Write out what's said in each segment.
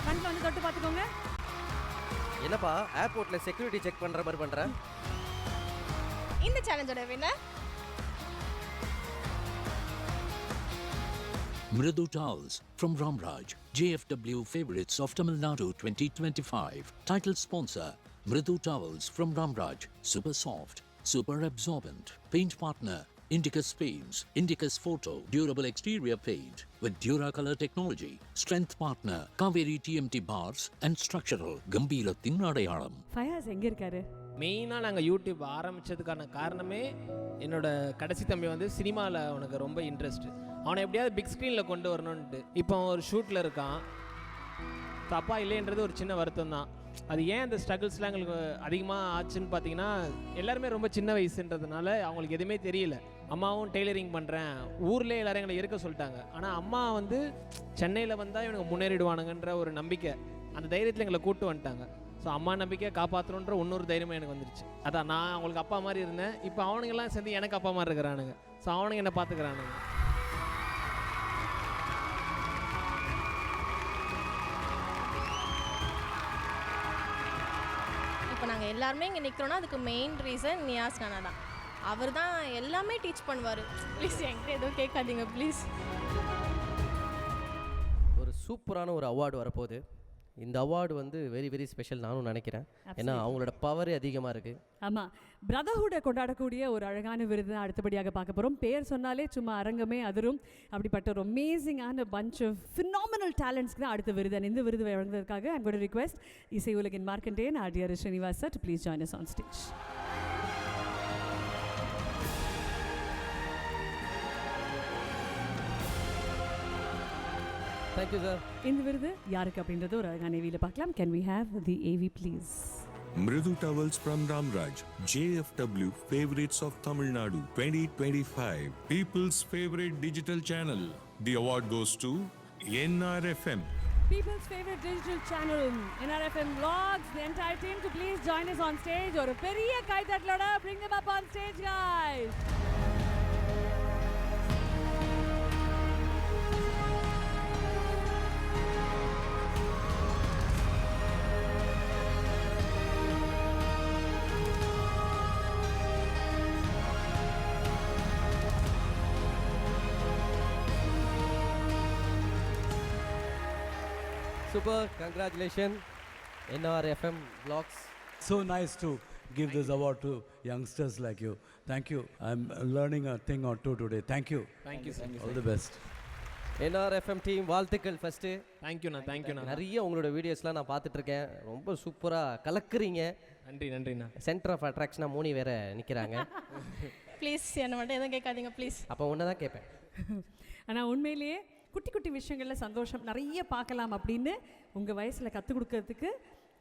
ஃப்ரண்ட்ல வந்து தொட்டு பார்த்துக்கோங்க. என்னப்பா ஏர்போர்ட்ல செக்யூரிட்டி செக் பண்ற மாதிரி பண்ற? இந்த சேலஞ்சோட winner Mridu Towels from Ramraj, JFW Favorites of Tamil Nadu 2025. Title sponsor, Mridu Towels from Ramraj, super soft, super absorbent. Paint partner, Indicus Paints, Indicus Photo, durable exterior paint with Duracolor technology. Strength partner, Kaveri TMT bars and structural, Gambira Tinnadayalam. Fayaz எங்க இருக்காரு? மெயினாக நாங்கள் YouTube ஆரம்பித்ததுக்கான காரணமே என்னோட கடைசி தம்பி வந்து சினிமாவில் அவனுக்கு ரொம்ப இன்ட்ரெஸ்ட். அவனை எப்படியாவது பிக் ஸ்க்ரீனில் கொண்டு வரணுன்ட்டு இப்போ அவன் ஒரு ஷூட்டில் இருக்கான். தப்பா இல்லைன்றது ஒரு சின்ன வருத்தம் தான். அது ஏன் அந்த ஸ்ட்ரகிள்ஸ்லாம் எங்களுக்கு அதிகமாக ஆச்சுன்னு பார்த்தீங்கன்னா, எல்லாருமே ரொம்ப சின்ன வயசுன்றதுனால அவங்களுக்கு எதுவுமே தெரியல. அம்மாவும் டெய்லரிங் பண்ணுறேன், ஊர்லேயே எல்லாரும் எங்களை இருக்க சொல்லிட்டாங்க. ஆனால் அம்மா வந்து சென்னையில் வந்தால் இவனுக்கு முன்னேறிடுவானுங்கன்ற ஒரு நம்பிக்கை, அந்த தைரியத்தில் எங்களை கூப்பிட்டு வந்துட்டாங்க. ஸோ அம்மா நம்பிக்கையை காப்பாற்றணுன்ற இன்னொரு தைரியமாக எனக்கு வந்துருச்சு. அதான் நான் அவங்களுக்கு அப்பா மாதிரி இருந்தேன், இப்போ அவனுங்கெல்லாம் சேர்ந்து எனக்கு அப்பா மாதிரி இருக்கிறானுங்க. ஸோ அவனுங்க என்னை பார்த்துக்கிறானுங்க. இப்போ நாங்கள் எல்லாருமே இங்கே நிற்கிறோன்னா அதுக்கு மெயின் ரீசன் நியாஸ் கானா தான். அவர் தான் எல்லாமே டீச் பண்ணுவார். ப்ளீஸ் என்கிட்ட எதுவும் கேட்காதீங்க ப்ளீஸ். ஒரு சூப்பரான ஒரு அவார்டு வரப்போகுது. இந்த அவார்டு வந்து வெரி வெரி ஸ்பெஷல் நானும் நினைக்கிறேன். ஏன்னா அவங்களோட பவரே அதிகமாக இருக்குது. ஆமாம், பிரதர்ஹுட்டை கொண்டாடக்கூடிய ஒரு அழகான விருது தான் அடுத்தபடியாக பார்க்க போகிறோம். பேர் சொன்னாலே சும்மா அரங்கமே அதிரும். அப்படிப்பட்ட ஒரு அமேசிங்கான பஞ்ச் ஆஃப் ஃபினாமினல் டேலண்ட்ஸ்க்கு தான் அடுத்த விருது. இந்த விருது வழங்குவதற்காக ஐம் கோயிங் டு ரிக்வெஸ்ட் இசை உலகின் Markandeyan RTR Srinivas sir to please join us on stage. Thank you sir. இந்த விருது யாருக்கு அப்படின்றது ஒரு அழகான ஏவியில் பார்க்கலாம். Can we have the AV please? Mridu Towels from Ramraj, JFW Favorites of Tamil Nadu 2025. People's favorite digital channel. The award goes to NRFM. People's favorite digital channel, NRFM Vlogs, the entire team to please join us on stage. ஒரு பெரிய கைதட்டலோட bring them up on stage guys. Super, congratulations NRFM Vlogs. So nice to give this award to youngsters like you. Thank you. I'm learning a thing or two today. Thank you. Thank you sir. All the best. NRFM team வாழ்த்துக்கள். First தேங்க்யூண்ணா. தேங்க்யூண்ணா. நிறைய உங்களோட வீடியோஸ்லாம் நான் பார்த்துட்ருக்கேன். ரொம்ப சூப்பராக கலக்குறீங்க. நன்றிண்ணா. சென்டர் ஆஃப் அட்ராக்ஷனாக மோனி வேற நிற்கிறாங்க. ப்ளீஸ் என்னை மட்டும் எதுவும் கேட்காதீங்க ப்ளீஸ். அப்போ ஒன்று தான் கேட்பேன். ஆனால் உண்மையிலேயே குட்டி குட்டி விஷயங்களில் சந்தோஷம் நிறைய பார்க்கலாம் அப்படின்னு உங்கள் வயசில் கற்றுக் கொடுக்கறதுக்கு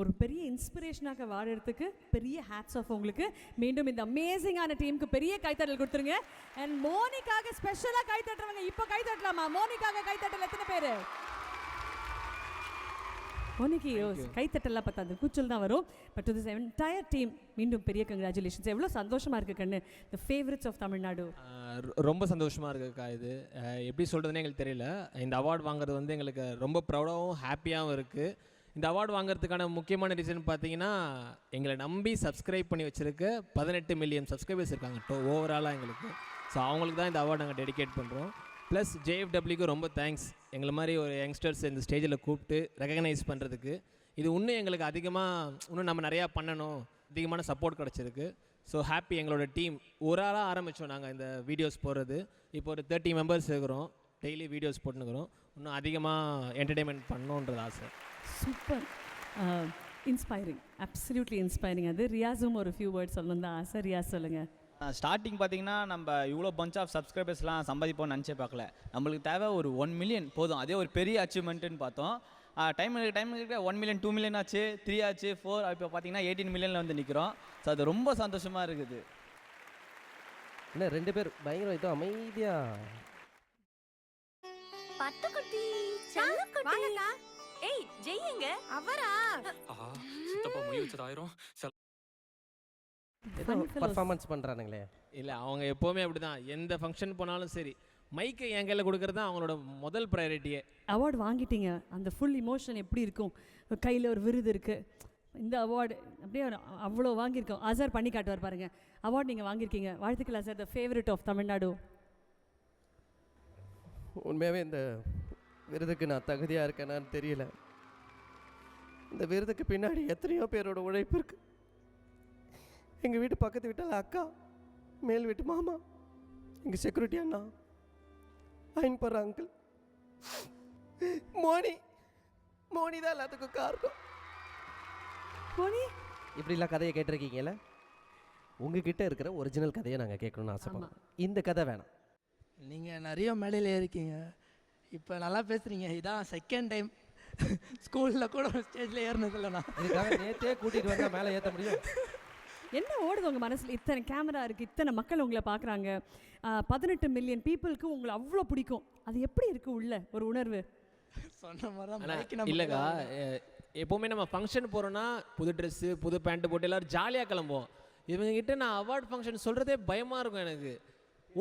ஒரு பெரிய இன்ஸ்பிரேஷனாக வாழறதுக்கு பெரிய ஹேட்ஸ் ஆஃப் உங்களுக்கு. மீண்டும் இந்த அமேசிங்கான டீமுக்கு பெரிய கைத்தட்டல் கொடுத்துருங்க. அண்ட் மோனிக்காக ஸ்பெஷலாக கைத்தட்டுறவங்க இப்போ கைத்தட்டலாமா? மோனிக்காக கைத்தட்டல் எத்தனை பேர்? மோனிக்கு கைத்தட்டலாம் பார்த்தா அந்த கூச்சல் தான் வரும். பட் திஸ் என்டையர் டீம் மீண்டும் பெரிய கங்க்ராச்சுலேஷன்ஸ். எவ்வளோ சந்தோஷமாக இருக்குது கண்ணு. The favourites of Tamil Nadu. ரொம்ப சந்தோஷமாக இருக்குக்கா. இது எப்படி சொல்கிறதுனே எங்களுக்கு தெரியல. இந்த அவார்டு வாங்குறது வந்து எங்களுக்கு ரொம்ப ப்ரௌடாகவும் ஹாப்பியாகவும் இருக்குது. இந்த அவார்டு வாங்குறதுக்கான முக்கியமான ரீசன் பார்த்தீங்கன்னா, எங்களை நம்பி சப்ஸ்கிரைப் பண்ணி வச்சுருக்க 18 மில்லியன் சப்ஸ்கிரைபர்ஸ் இருக்காங்க ஓவராலாக எங்களுக்கு. ஸோ அவங்களுக்கு தான் இந்த அவார்டு நாங்கள் டெடிகேட் பண்ணுறோம். ப்ளஸ் JFWக்கு ரொம்ப தேங்க்ஸ். எங்களை மாதிரி ஒரு யங்ஸ்டர்ஸ் இந்த ஸ்டேஜில் கூப்பிட்டு ரெகக்னைஸ் பண்ணுறதுக்கு. இது இன்னும் எங்களுக்கு இன்னும் நம்ம நிறையா பண்ணணும், அதிகமான சப்போர்ட் கிடச்சிருக்கு. So happy. எங்களோட டீம் ஒரு ஆளாக ஆரம்பித்தோம் நாங்கள் இந்த வீடியோஸ் போடுறது. இப்போ ஒரு 30 மெம்பர்ஸ் இருக்கிறோம். டெய்லி வீடியோஸ் போட்டுனுக்கிறோம். இன்னும் அதிகமாக என்டர்டெயின்மெண்ட் பண்ணணுன்றது ஆசை. Super, inspiring, absolutely inspiring. அது ரியாஸும் ஒரு ஃபியூ வேர்ட்ஸ் சொல்லணும் தான் ஆசை. ரியாஸ் சொல்லுங்கள். ஸ்டார்டிங் பார்த்தீங்கன்னா நம்ம இவ்வளோ பஞ்ச் ஆஃப் சப்ஸ்கிரைபர்ஸ்லாம் சம்பாதிப்போம்னு நினச்சே பார்க்கல. நம்மளுக்கு தேவை ஒரு 1 மில்லியன் போதும். அதே ஒரு பெரிய அச்சீவ்மெண்ட்டுன்னு பார்த்தோம். டைம் 1 மில்லியன் 2 மில்லியன் ஆச்சு, 3 ஆச்சு, 4 இப்போ பார்த்தீங்கன்னா 18 மில்லியனில் வந்து நிற்கிறோம். ஸோ அது ரொம்ப சந்தோஷமாக இருக்குது. என்ன 2 பேர் பயங்கர இதோ அமைதியாக. பட்டுக்குட்டி வாங்கக்கா. ஏய் ஜெய்யங்க அவரா? சித்தப்பா முடி வச்சதாயிரம் பர்ஃபார்மன்ஸ் பண்ணுறானுங்களே. இல்லை, அவங்க எப்போவுமே அப்படி தான். எந்த ஃபங்க்ஷன் போனாலும் சரி, மைக்கை என் கையில் கொடுக்கறது தான் அவங்களோட முதல் ப்ரையாரிட்டியே. அவார்டு வாங்கிட்டீங்க, அந்த ஃபுல் இமோஷன் எப்படி இருக்கும்? கையில் ஒரு விருது இருக்குது, இந்த அவார்டு அப்படியே அவ்வளோ வாங்கியிருக்கோம். அசர் பண்ணி காட்டுவார் பாருங்கள். அவார்டு நீங்கள் வாங்கியிருக்கீங்க, வாழ்த்துக்கள் அசர், த ஃபேவரட் ஆஃப் தமிழ்நாடு. உண்மையாகவே இந்த விருதுக்கு நான் தகுதியாக இருக்கேனான்னு தெரியல. இந்த விருதுக்கு பின்னாடி எத்தனையோ பேரோட உழைப்பு இருக்குது. எங்கள் வீட்டு பக்கத்து வீட்டில் அக்கா, மேல் வீட்டு மாமா, எங்கள் செக்யூரிட்டி அண்ணா, அயன் போடுற அங்கிள், மோனி தான் எல்லாத்துக்கும் காரணம். மோனி இப்படிலாம் கதையை கேட்டிருக்கீங்கல்ல, உங்ககிட்ட இருக்கிற ஒரிஜினல் கதையை நாங்கள் கேட்கணும்னு ஆசைப்படுறோம். இந்த கதை வேணாம். நீங்கள் நிறைய மேடையில் இருக்கீங்க, இப்போ நல்லா பேசுகிறீங்க. இதான் செகண்ட் டைம். ஸ்கூலில் கூட ஸ்டேஜில் ஏறினதில்லை நான். இதுக்காக நேற்றே கூட்டிகிட்டு வந்தால் மேலே ஏற்ற முடியும். என்ன ஓடுது உங்கள் மனசில்? இத்தனை கேமரா இருக்குது, இத்தனை மக்கள் உங்களை பார்க்குறாங்க, 18 மில்லியன் பீப்புளுக்கு உங்களை அவ்வளோ பிடிக்கும். அது எப்படி இருக்குது உள்ள ஒரு உணர்வு? சொன்ன மாதிரி இல்லைக்கா, எப்போவுமே நம்ம ஃபங்க்ஷன் போகிறோன்னா புது ட்ரெஸ்ஸு, புது பேண்ட்டு போட்டு எல்லோரும் ஜாலியாக கிளம்புவோம். இவங்ககிட்ட நான் அவார்ட் ஃபங்க்ஷன் சொல்கிறதே பயமாக இருக்கும் எனக்கு.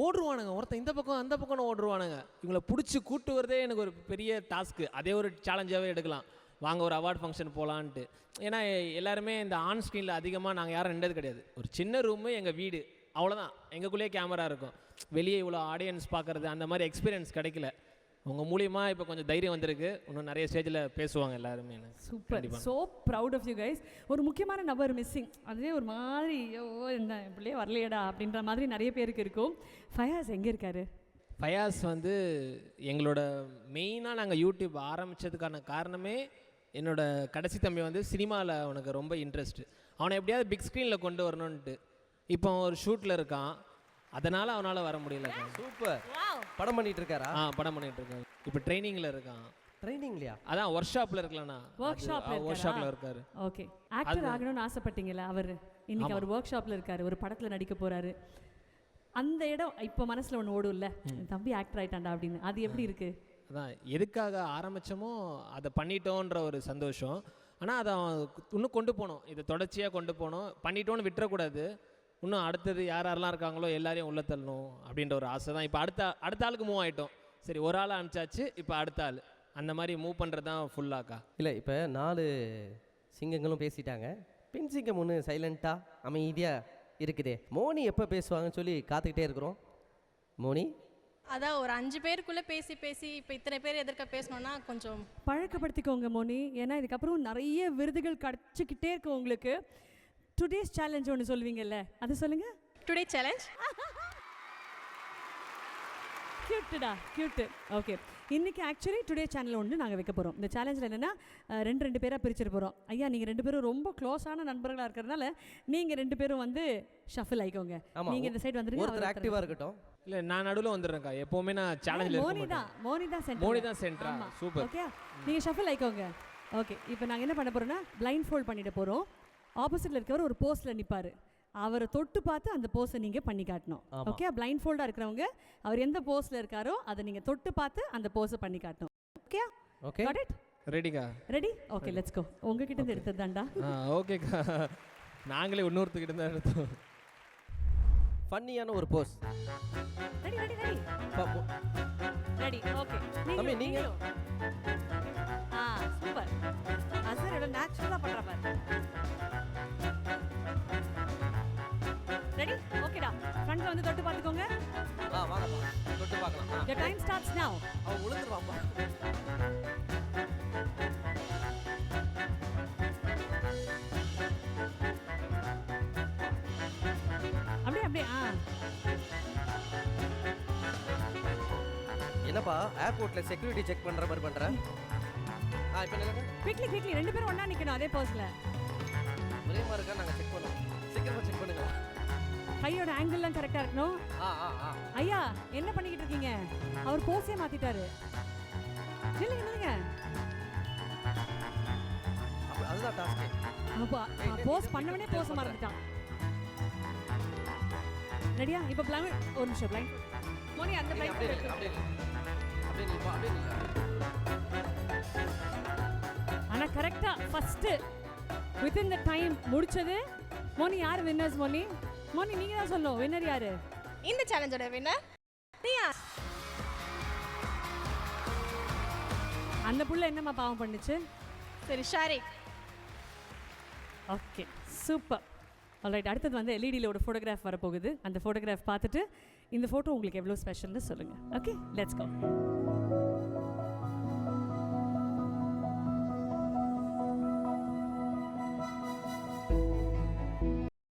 ஓடுருவானுங்க, ஒருத்தன் இந்த பக்கம் அந்த பக்கம் ஓடுருவானுங்க. இவங்களை பிடிச்சி கூட்டு வரதே எனக்கு ஒரு பெரிய டாஸ்க்கு. அதே ஒரு சேலஞ்சாகவே எடுக்கலாம். வாங்க ஒரு அவார்ட் ஃபங்க்ஷன் போகலான்ட்டு. ஏன்னா எல்லாருமே இந்த ஆன் ஸ்க்ரீனில் அதிகமாக நாங்கள் யாரும் நின்றது கிடையாது. ஒரு சின்ன ரூமு, எங்கள் வீடு, அவ்வளோதான். எங்களுக்குள்ளேயே கேமரா இருக்கும். வெளியே இவ்வளோ ஆடியன்ஸ் பார்க்குறது அந்த மாதிரி எக்ஸ்பீரியன்ஸ் கிடைக்கல. உங்கள் மூலியமாக இப்போ கொஞ்சம் தைரியம் வந்திருக்கு. இன்னும் நிறைய ஸ்டேஜில் பேசுவாங்க எல்லாருமே. Super, so proud of you guys. ஒரு முக்கியமான நபர் மிஸ்ஸிங். அதுவே ஒரு மாதிரி இந்த பிள்ளையே வரலையடா அப்படின்ற மாதிரி நிறைய பேருக்கு இருக்கும். ஃபயாஸ் எங்கே இருக்காரு? ஃபயாஸ் வந்து எங்களோட மெயினாக நாங்கள் யூடியூப் ஆரம்பித்ததுக்கான காரணமே என்னோட கடைசி தம்பி வந்து சினிமாவில் அவனுக்கு ரொம்ப இன்ட்ரெஸ்ட்டு. அவனை எப்படியாவது பிக் ஸ்க்ரீனில் கொண்டு வரணுன்ட்டு. இப்போ ஒரு ஷூட்டில் இருக்கான், அதனால் அவனால் வர முடியல. சூப்பர். படம் பண்ணிட்டு இருக்காரா? படம் பண்ணிட்டு இருக்காரு. இப்போ ட்ரைனிங்கில் இருக்கான். ட்ரைனிங்லையா? அதான் ஒர்க் ஷாப்பில் இருக்கலண்ணா. ஒர்க் ஷாப்பில் இருக்காரு. ஓகே, ஆக்டர் ஆகணும்னு ஆசைப்பட்டீங்களா? அவர் இன்னைக்கு அவர் ஒர்க் ஷாப்பில் இருக்காரு, ஒரு படத்தில் நடிக்க போகிறாரு. அந்த இடம் இப்போ மனசில் ஒன்று ஓடும் இல்லை, தம்பி ஆக்டர் ஆகிட்டாண்டா அப்படின்னு. அது எப்படி இருக்குது? அதான் எதுக்காக ஆரம்பித்தோமோ அதை பண்ணிட்டோன்ற ஒரு சந்தோஷம். ஆனால் அதை இன்னும் கொண்டு போகணும், இதை தொடர்ச்சியாக கொண்டு போகணும். பண்ணிட்டோன்னு விட்டுறக்கூடாது. இன்னும் அடுத்தது யாரெல்லாம் இருக்காங்களோ எல்லாரையும் உள்ள தள்ளணும் அப்படின்ற ஒரு ஆசை தான். இப்போ அடுத்த ஆளுக்கு மூவ் ஆகிட்டோம். சரி, ஒரு ஆள் அனுப்பிச்சாச்சு, இப்போ அடுத்த ஆள். அந்த மாதிரி மூவ் பண்ணுறது தான் ஃபுல்லாக்கா. இல்லை, இப்போ 4 சிங்கங்களும் பேசிட்டாங்க. பெண் சிங்கம் ஒன்று சைலண்ட்டாக அமைதியாக இருக்குதே. மோனி எப்போ பேசுவாங்கன்னு சொல்லி காத்துக்கிட்டே இருக்கிறோம். மோனி அதான் ஒரு 5 பேருக்குள்ளே பேசி இப்போ இத்தனை பேர் எதிர்க்க பேசணுன்னா கொஞ்சம் பழக்கப்படுத்திக்கோங்க மோனி. ஏன்னா இதுக்கப்புறம் நிறைய விருதுகள் கிடச்சிக்கிட்டே இருக்கும் உங்களுக்கு. டுடேஸ் சேலஞ்ச் ஒன்று சொல்லுவீங்கல்ல, அது சொல்லுங்க. டுடே சேலஞ்ச் கியூட்டுடா, கியூட்டு. ஓகே, இன்றைக்கி ஆக்சுவலி டுடே சேனல் ஒன்று நாங்கள் வைக்க போகிறோம். இந்த சேலஞ்சில் என்னென்னா 2 பேராக பிரிச்சிட போகிறோம். ஐயா, நீங்கள் 2 பேரும் ரொம்ப க்ளோஸான நண்பர்களாக இருக்கிறதுனால நீங்கள் 2 பேரும் வந்து ஷஃபில் ஆகிக்கோங்க. நீங்கள் இந்த சைடு வந்துருங்க, ஒருத்தர் ஆக்டிவாக இருக்கட்டும். இல்லை, நான் நடுவில் வந்துடுறேன்க்கா. எப்போவுமே நான் சேலஞ்சில் மோனி தான் சென்டரா. சூப்பர். ஓகே, நீங்கள் ஷஃபில் ஆகிக்கோங்க. ஓகே, இப்போ நாங்கள் என்ன பண்ண போகிறோன்னா பிளைண்ட் ஃபோல்ட் பண்ணிட போகிறோம். ஆப்போசிட்டில் இருக்கவர் ஒரு போஸ்ட்டில் நிற்பார். அவரை தொட்டு பார்த்து அந்த போஸை நீங்கள் பண்ணி காட்டணும். ஓகே, பிளைண்ட் ஃபோல்டாக இருக்கிறவங்க அவர் எந்த போஸில் இருக்காரோ அதை நீங்கள் தொட்டு பார்த்து அந்த போஸை பண்ணி காட்டணும். Okay, okay, got it? ரெடிக்கா? ரெடி. Okay, let's go. உங்ககிட்ட இருந்து எடுத்தது தான்டா. ஓகேக்கா, நாங்களே இன்னொருத்துக்கிட்ட தான் எடுத்தோம். ஃபன்னியான ஒரு pose. Ready ready ready ready. Okay, நீங்க சூப்பர். அசரோட நேச்சுரலா பண்ற பாரு. ரெடி? ஓகேடா. ஃப்ரண்ட்ல வந்து தொட்டு பாத்துக்கோங்க. வாங்க தொட்டு பார்க்கலாம். The time starts now. அவ உளுந்துருவாமா? அப்படியே என்னப்பா ஏர்போர்ட்ல செக்யூரிட்டி செக் பண்ற மாதிரி பண்ற? இப்போ நில்லுங்க. குவிக்லி 2 பேரும் ஒண்ணா நிக்கணும் அதே போஸ்ல. ஒரே மாதிரி இருக்கா, நாங்க செக் பண்ணுவோம். சீக்கிரமா செக் பண்ணுங்க. கையோட ஆங்கிள்லாம் கரெக்டா இருக்கணும். ஐயா, என்ன பண்ணிக்கிட்டு இருக்கீங்க? அவர் போஸே மாத்திட்டாரு. நில்லுங்க. அதுதான் டாஸ்க். அப்பா போஸ் பண்ணவனே போஸ மறந்துட்டான். ரெடியா? இப்போ பிளைண்ட் ஒரு நிமிஷம். பிளைண்ட் மோனி அந்த பிளைண்ட் அப்படியே ஆனா கரெக்டா ஃபர்ஸ்ட் within the time முடிச்சது மோனி. யார் வின்னர்ஸ்? மோனி நீங்க தான் சொல்லணும். வின்னர் யாரு? இந்த சேலஞ்சோட வின்னர் நியாஸ். அந்த புள்ள என்னம்மா பாவம் பண்ணுச்சு? சரி ஷாரிக். Okay super. ஆல்ரைட், அடுத்தது வந்து எல்இடியில் ஒரு ஃபோட்டோகிராஃப் வரப்போகுது. அந்த ஃபோட்டோகிராஃப் பார்த்துட்டு இந்த ஃபோட்டோ உங்களுக்கு எவ்வளோ ஸ்பெஷல்னு சொல்லுங்கள். Okay, let's go.